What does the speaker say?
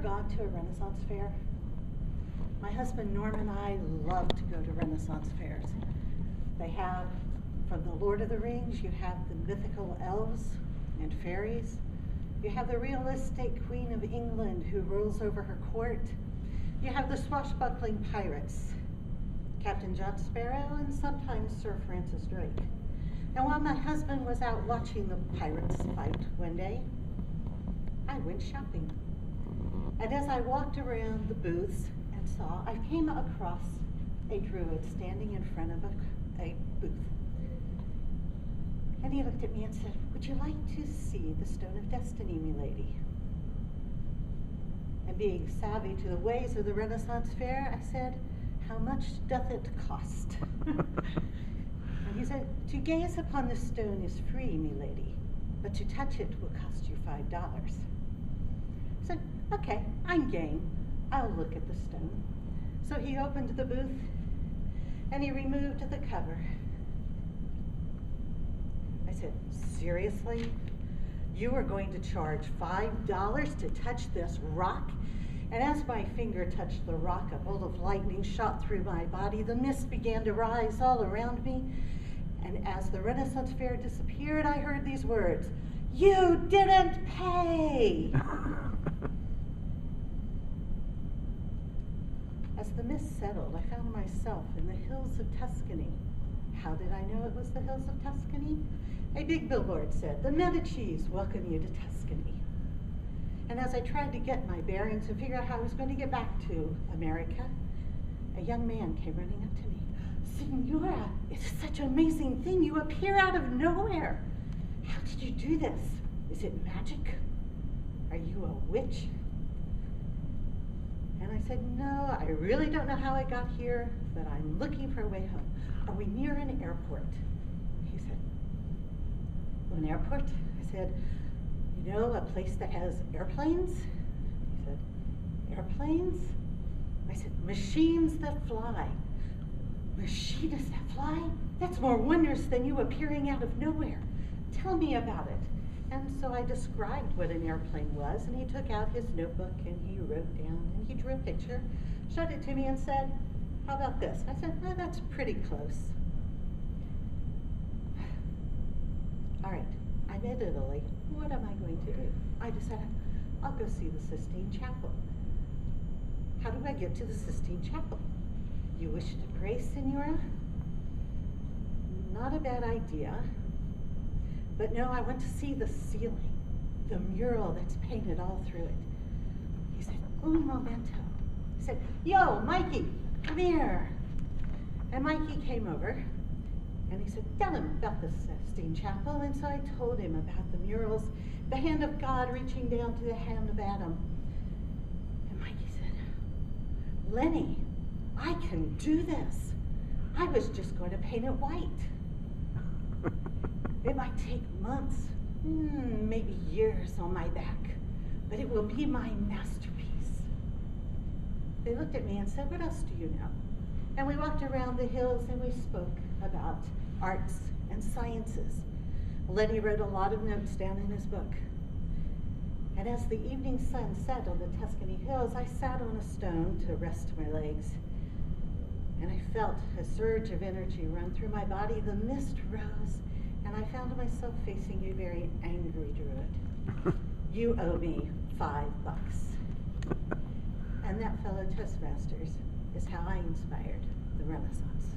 gone to a Renaissance fair? My husband Norm and I love to go to Renaissance fairs. They have, from the Lord of the Rings, you have the mythical elves and fairies. You have the realistic Queen of England who rules over her court. You have the swashbuckling pirates, Captain Jack Sparrow and sometimes Sir Francis Drake. And while my husband was out watching the pirates fight one day, I went shopping. And as I walked around the booths and saw, I came across a druid standing in front of a booth. And he looked at me and said, "Would you like to see the Stone of Destiny, milady?" And being savvy to the ways of the Renaissance fair, I said, "How much doth it cost?" And he said, "To gaze upon the stone is free, milady, but to touch it will cost you $5. I said, "Okay, I'm game. I'll look at the stone." So he opened the booth and he removed the cover. I said, "Seriously? You are going to charge $5 to touch this rock?" And as my finger touched the rock, a bolt of lightning shot through my body. The mist began to rise all around me. And as the Renaissance fair disappeared, I heard these words, "You didn't pay!" As the mist settled, I found myself in the hills of Tuscany. How did I know it was the hills of Tuscany? A big billboard said, "The Medicis welcome you to Tuscany." And as I tried to get my bearings and figure out how I was going to get back to America, a young man came running up to me. "Signora, it's such an amazing thing. You appear out of nowhere. How did you do this? Is it magic? Are you a witch?" And I said, "No, I really don't know how I got here, but I'm looking for a way home. Are we near an airport?" He said, "An airport?" I said, "You know, a place that has airplanes?" He said, "Airplanes?" I said, "Machines that fly." "Machines that fly? That's more wondrous than you appearing out of nowhere. Tell me about it." And so I described what an airplane was, and he took out his notebook and he wrote down, and he drew a picture, showed it to me and said, "How about this?" I said, "Oh, that's pretty close." All right, I'm in Italy. What am I going to do? I decided, I'll go see the Sistine Chapel. How do I get to the Sistine Chapel? You wish to pray, Signora? Not a bad idea. But no, I want to see the ceiling, the mural that's painted all through it. He said, "Un momento." He said, "Yo, Mikey, come here." And Mikey came over and he said, "Tell him about the Sistine Chapel." And so I told him about the murals, the hand of God reaching down to the hand of Adam. And Mikey said, "Lenny, I can do this. I was just going to paint it white. It might take months, maybe years on my back, but it will be my masterpiece." They looked at me and said, "What else do you know?" And we walked around the hills and we spoke about arts and sciences. Lenny wrote a lot of notes down in his book. And as the evening sun set on the Tuscany hills, I sat on a stone to rest my legs. And I felt a surge of energy run through my body. The mist rose, and I found myself facing a very angry druid. "You owe me $5. And that, fellow Toastmasters, is how I inspired the Renaissance.